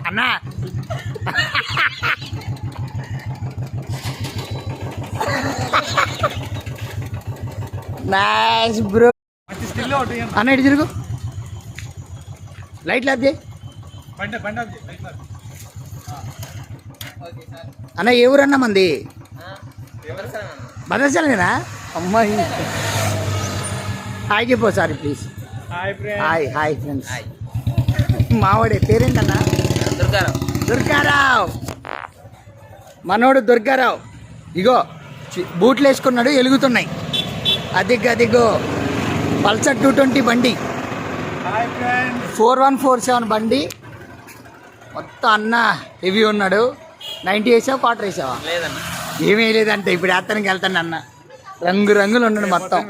అన్నా nice bro అన్న ఇటు తిరుగు లైట్ లాప్ చేయి అన్న ఏ ఊరన్నా మంది భద్రాచలమేనా అమ్మాయి హాయ్ చెప్పు sorry please hi hi friends మావాడే పేరేంటన్నా దుర్గారావు మనోడు దుర్గారావు ఇగో బూట్లు వేసుకున్నాడు వెలుగుతున్నాయి అదిగో పల్సర్ 220 బండి 4147 బండి మొత్తం అన్న హెవీ ఉన్నాడు 90 వేసావా క్వార్టర్ వేసావా ఏమీ లేదంటే ఇప్పుడు అతనికి వెళ్తాను అన్న రంగులు ఉన్నాడు మొత్తం